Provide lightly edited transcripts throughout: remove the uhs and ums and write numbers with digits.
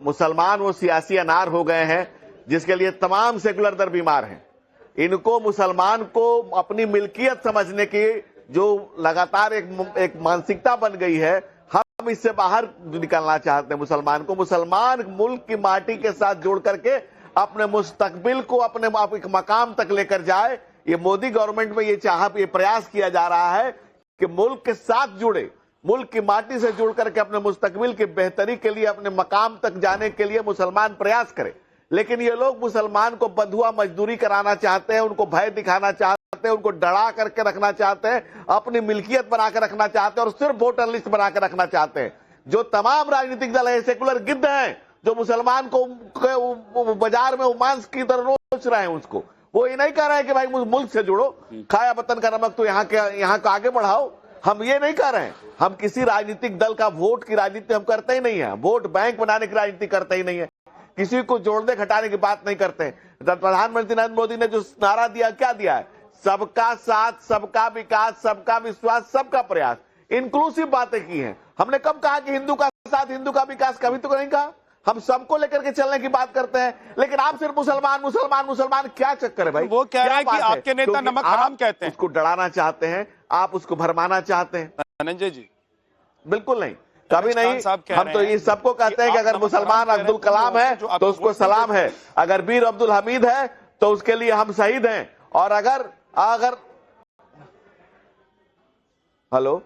मुसलमान वो सियासी अनार हो गए हैं जिसके लिए तमाम सेकुलर दर बीमार हैं। इनको मुसलमान को अपनी मिल्कियत समझने की जो लगातार एक मानसिकता बन गई है, हम इससे बाहर निकलना चाहते हैं। मुसलमान को मुसलमान मुल्क की माटी के साथ जोड़ करके अपने मुस्तकबिल को अपने एक मकाम तक लेकर जाए। ये मोदी गवर्नमेंट में ये प्रयास किया जा रहा है कि मुल्क के साथ जुड़े, मुल्क की माटी से जुड़ करके अपने मुस्तकबिल की बेहतरी के लिए, अपने मकाम तक जाने के लिए मुसलमान प्रयास करे। लेकिन ये लोग मुसलमान को बंधुआ मजदूरी कराना चाहते हैं, उनको भय दिखाना चाहते हैं, उनको डरा करके रखना चाहते हैं, अपनी मिल्कियत बनाकर रखना चाहते हैं और सिर्फ वोटर लिस्ट बनाकर रखना चाहते हैं। जो तमाम राजनीतिक दल है सेकुलर गिद्ध हैं, जो मुसलमान को बाजार में मांस की तरह नोच रहे हैं उसको। वो ये नहीं कह रहे हैं कि भाई मुल्क से जुड़ो, खाया वतन का नमक तो यहाँ का आगे बढ़ाओ। हम ये नहीं कर रहे हैं। हम किसी राजनीतिक दल का वोट की राजनीति हम करते ही नहीं है, वोट बैंक बनाने की राजनीति करते ही नहीं है, किसी को जोड़ने घटाने की बात नहीं करते। प्रधानमंत्री नरेंद्र मोदी ने जो नारा दिया, क्या दिया है? सबका साथ, सबका विकास, सबका विश्वास, सबका प्रयास, इंक्लूसिव बातें की हैं। हमने कब कहा कि हिंदू का साथ, हिंदू का विकास? कभी तो नहीं कहा। हम सबको लेकर के चलने की बात करते हैं, लेकिन आप सिर्फ मुसलमान मुसलमान मुसलमान, क्या चक्कर है भाई? वो कह रहे हैं कि आपके नेता नमक हराम कहते हैं। उसको डराना चाहते हैं, आप उसको भरमाना चाहते हैं। धनंजय जी बिल्कुल नहीं, कभी नहीं। हम तो ये सबको कहते हैं कि अगर मुसलमान अब्दुल कलाम है तो उसको सलाम है, अगर वीर अब्दुल हमीद है तो उसके लिए हम शहीद हैं, और अगर हेलो,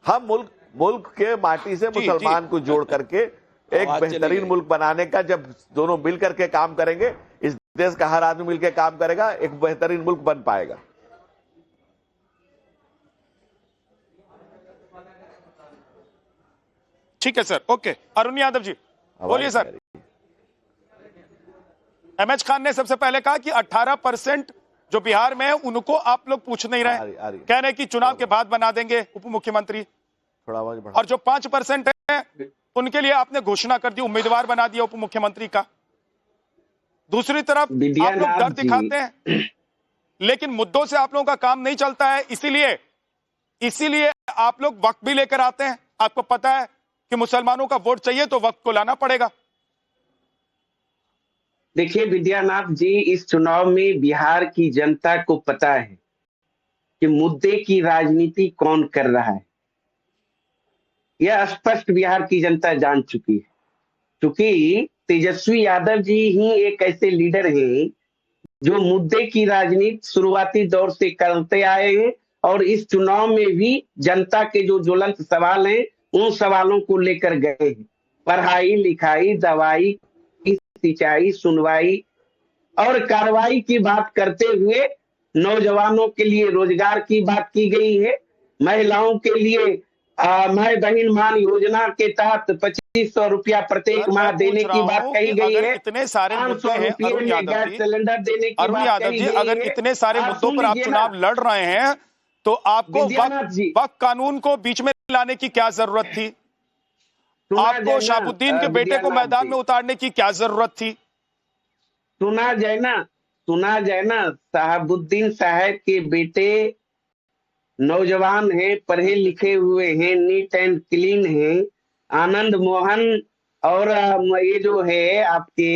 हम मुल्क के माटी से मुसलमान को जोड़ करके एक बेहतरीन मुल्क बनाने का, जब दोनों मिल करके काम करेंगे, इस देश का हर आदमी मिलकर काम करेगा, एक बेहतरीन मुल्क बन पाएगा। ठीक है सर, ओके। अरुण यादव जी बोलिए सर। एमएच खान ने सबसे पहले कहा कि 18% जो बिहार में है उनको आप लोग पूछ नहीं रहे, कह रहे कि चुनाव के बाद बना देंगे उप मुख्यमंत्री, और जो 5% है उनके लिए आपने घोषणा कर दी, उम्मीदवार बना दिया उप मुख्यमंत्री का। दूसरी तरफ आप लोग डर दिखाते हैं, लेकिन मुद्दों से आप लोगों का काम नहीं चलता है, इसीलिए आप लोग वक्त भी लेकर आते हैं। आपको पता है कि मुसलमानों का वोट चाहिए तो वक्त को लाना पड़ेगा। देखिए विद्यानाथ जी, इस चुनाव में बिहार की जनता को पता है कि मुद्दे की राजनीति कौन कर रहा है। यह स्पष्ट बिहार की जनता जान चुकी है, क्योंकि तेजस्वी यादव जी ही एक ऐसे लीडर हैं जो मुद्दे की राजनीति शुरुआती दौर से करते आए हैं, और इस चुनाव में भी जनता के जो ज्वलंत सवाल हैं उन सवालों को लेकर गए हैं। पढ़ाई लिखाई, दवाई, सिंचाई, सुनवाई और कार्रवाई की बात करते हुए नौजवानों के लिए रोजगार की बात की गई है। महिलाओं के लिए माय बहन मान योजना के तहत 2500 रुपया प्रत्येक माह देने की बात कही गई है। इतने सारे मुद्दे हैं अरुण यादव जी, सिलेंडर देने की बात कही गई है। अगर इतने सारे मुद्दों पर आप चुनाव लड़ रहे हैं तो आपको वक्त कानून को बीच में लाने की क्या जरूरत थी? आपको शहाबुद्दीन के बेटे को मैदान में उतारने की क्या जरूरत थी? सुना जाए ना, शहाबुद्दीन साहब के बेटे नौजवान हैं, पढ़े लिखे हुए हैं, नीट एंड क्लीन हैं। आनंद मोहन और ये जो है आपके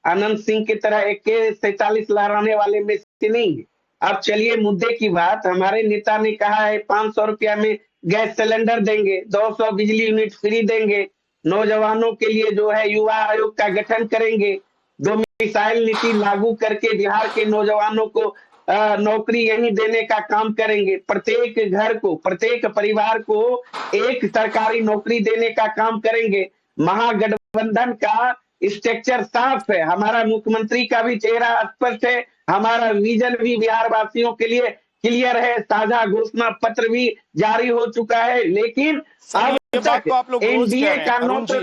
आनंद सिंह की तरह AK-47 लहराने वाले में से नहीं है। अब चलिए मुद्दे की बात। हमारे नेता ने कहा है 500 रुपया में गैस सिलेंडर देंगे, 200 बिजली यूनिट फ्री देंगे, नौजवानों के लिए जो है युवा आयोग का गठन करेंगे, डोमिसाइल नीति लागू करके बिहार के नौजवानों को नौकरी यही देने का काम करेंगे, प्रत्येक घर को, प्रत्येक परिवार को एक सरकारी नौकरी देने का काम करेंगे। महागठबंधन का स्ट्रक्चर साफ है, हमारा मुख्यमंत्री का भी चेहरा स्पष्ट है, हमारा विजन भी बिहार वासियों के लिए क्लियर है, साझा घोषणा पत्र भी जारी हो चुका है। लेकिन अब ये बात तो आप लोग रोज कह रहे हैं अरुण जी,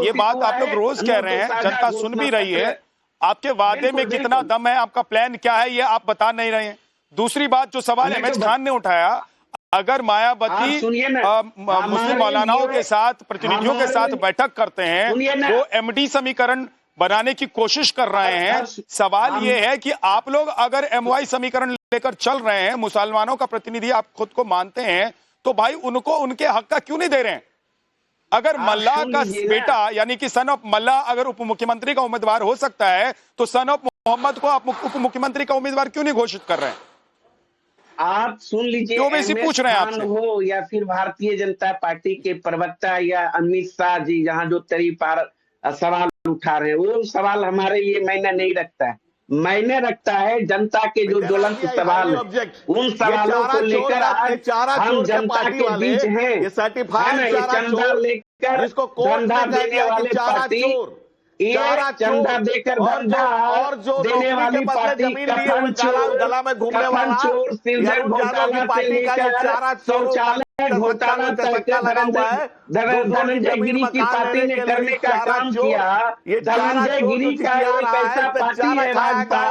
ये बात आप लोग रोज कह रहे हैं, जनता सुन भी रही है। आपके वादे में कितना दम है, आपका प्लान क्या है, ये आप बता नहीं रहे हैं। दूसरी बात जो सवाल एमएच खान ने उठाया, अगर मायावती मुस्लिम मौलानाओं के साथ, प्रतिनिधियों के साथ बैठक करते हैं, वो MD समीकरण बनाने की कोशिश कर रहे हैं। सवाल ये है कि आप लोग अगर MY समीकरण लेकर चल रहे हैं, मुसलमानों का प्रतिनिधि आप खुद को मानते हैं, तो भाई उनको उनके हक का क्यों नहीं दे रहे हैं? अगर मल्लाह का सुन लीजिए ना। बेटा यानी कि सन ऑफ मल्लाह अगर उप मुख्यमंत्री का उम्मीदवार हो सकता है तो सन ऑफ मोहम्मद को आप उप मुख्यमंत्री का उम्मीदवार क्यों नहीं घोषित कर रहे हैं? आप सुन लीजिए, क्यों वैसे MS पूछ रहे हैं खान आपसे? हो या फिर भारतीय जनता पार्टी के प्रवक्ता या अमित शाह जी, जहां जो सवाल उठा रहे हैं, वो सवाल हमारे लिए मायने नहीं रखता है। मायने रखता है जनता के जो ज्वलंत सवाल है, उन सवालों को लेकर आज हम जनता के बीच हैं। ये सर्टिफाइड ये चारा चंदा चोर लेकर जिसको कोर्ट धंधा ने कह देने दिया कि वाले चारा पार्टी, चोर, ये चारा चंदा चोर, देकर और जो देने नौकरी के वाली बदले पार्टी जमीन लिए हुए गला में घूमने वाला चोर, सिलदर अरुण यादव की घोटाला से पार्टी का ये लेकर चारा चोरों का शौचालय घोटाला तक लगा हुआ है। धनंजय गिरी की पार्टी ने करने का काम किया। ये धनंजय गिरी का एक ऐसा पार्टी है राजपा,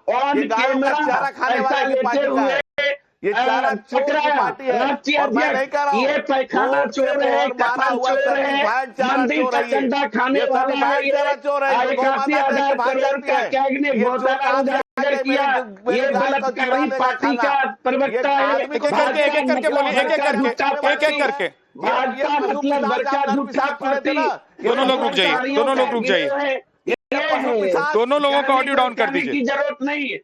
ऑन कैमरा पैसा लेते हुए ये चारा चोर की पार्टी है। और मैं नहीं कह रहा हूं ये पैखाना चोर है, कफन चोर है, मंदिर का चंदा खाने वाला है, ये 81,000 करोड़ का कैबिनेट घोटाला उजागर किया। ये बलात्कारी पार्टी का प्रवक्ता है। एक एक करके भाजपा मतलब बड़का झूठा पार्टी। दोनों लोग रुक जाइए, दोनों लोग रुक जाइए, दोनों लोगों का ऑडियो डाउन कर दीजिए। की जरूरत नहीं है।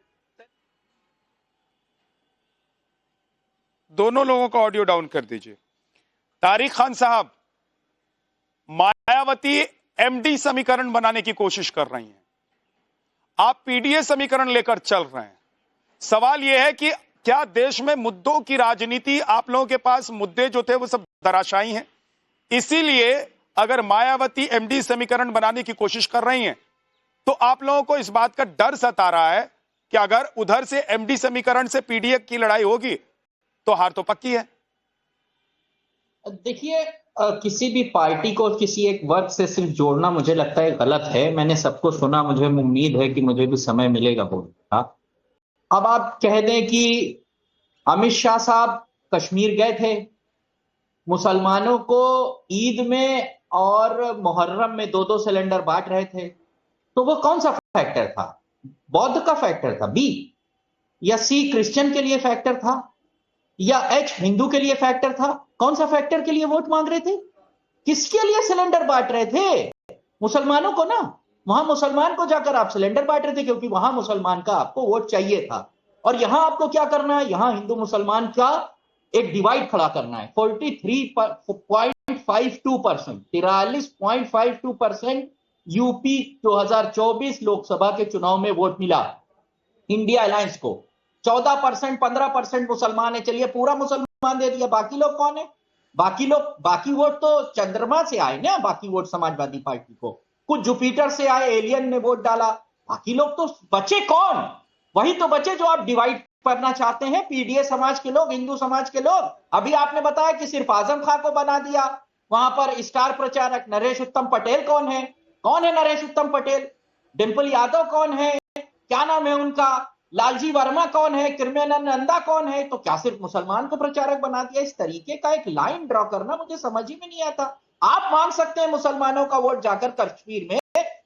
दोनों लोगों का ऑडियो डाउन कर दीजिए। तारिक खान साहब, मायावती एमडी समीकरण बनाने की कोशिश कर रही हैं, आप पीडीए समीकरण लेकर चल रहे हैं। सवाल यह है कि क्या देश में मुद्दों की राजनीति, आप लोगों के पास मुद्दे जो थे वो सब धराशायी हैं, इसीलिए अगर मायावती एमडी समीकरण बनाने की कोशिश कर रही हैं तो आप लोगों को इस बात का डर सता रहा है कि अगर उधर से एमडी समीकरण से पीडीए की लड़ाई होगी तो हार तो पक्की है। देखिए, किसी भी पार्टी को किसी एक वर्ग से सिर्फ जोड़ना मुझे लगता है गलत है। मैंने सबको सुना, मुझे उम्मीद है कि मुझे भी समय मिलेगा बोलने का। अब आप कह दें कि अमित शाह साहब कश्मीर गए थे, मुसलमानों को ईद में और मुहर्रम में 2-2 सिलेंडर बांट रहे थे, तो वो कौन सा फैक्टर था? बौद्ध का फैक्टर था बी, या सी क्रिश्चियन के लिए फैक्टर था, या एच हिंदू के लिए फैक्टर था? कौन सा फैक्टर के लिए वोट मांग रहे थे? किसके लिए सिलेंडर बांट रहे थे? मुसलमानों को ना। वहां मुसलमान को जाकर आप सिलेंडर बांट रहे थे क्योंकि वहां मुसलमान का आपको वोट चाहिए था। और यहां आपको क्या करना है? यहां हिंदू मुसलमान का एक डिवाइड खड़ा करना है। 43.52%, 43.52% यूपी 2024 लोकसभा के चुनाव में वोट मिला इंडिया अलायंस को। 14%, 15% मुसलमान है। चलिए पूरा मुसलमान दे दिया, बाकी लोग कौन है? बाकी वोट तो चंद्रमा से आए ना, बाकी वोट समाजवादी पार्टी को, कुछ जुपिटर से आए, एलियन ने वोट डाला, बाकी लोग तो बचे कौन? वही तो बचे जो आप डिवाइड करना चाहते हैं, पीडीए समाज के लोग, हिंदू समाज के लोग। अभी आपने बताया कि सिर्फ आजम खां को बना दिया, वहां पर स्टार प्रचारक नरेश उत्तम पटेल कौन है? कौन है नरेश उत्तम पटेल? डिंपल यादव कौन है? क्या नाम है उनका? लालजी वर्मा कौन है? कृष्णानंद नंदा कौन है? तो क्या सिर्फ मुसलमान को प्रचारक बना दिया? इस तरीके का एक लाइन ड्रॉ करना मुझे समझ ही में नहीं आता। आप मांग सकते हैं मुसलमानों का वोट जाकर कश्मीर में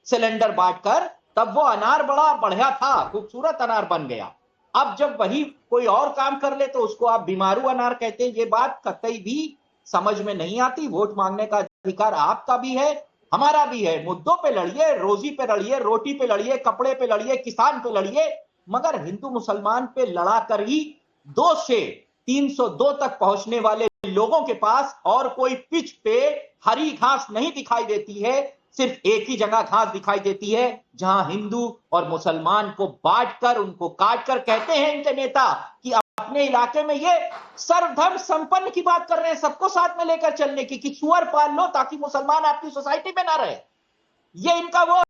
सिलेंडर बांटकर, तब वो अनार बड़ा बढ़िया था, खूबसूरत अनार बन गया। अब जब वही कोई और काम कर ले तो उसको आप बीमारू अनार कहते हैं। ये बात कतई भी समझ में नहीं आती। वोट मांगने का अधिकार आपका भी है, हमारा भी है। मुद्दों पे लड़िए, रोजी पे लड़िए, रोटी पे लड़िए, कपड़े पे लड़िए, किसान पे लड़िए, मगर हिंदू मुसलमान पे लड़ाकर ही 2 से 302 तक पहुंचने वाले लोगों के पास और कोई पिच पे हरी घास नहीं दिखाई देती है। सिर्फ एक ही जगह घास दिखाई देती है जहां हिंदू और मुसलमान को बांटकर, उनको काटकर कहते हैं इनके नेता कि अपने इलाके में ये सर्वधर्म संपन्न की बात कर रहे हैं, सबको साथ में लेकर चलने की, कि सुअर पाल लो ताकि मुसलमान आपकी सोसाइटी में ना रहे। ये इनका वो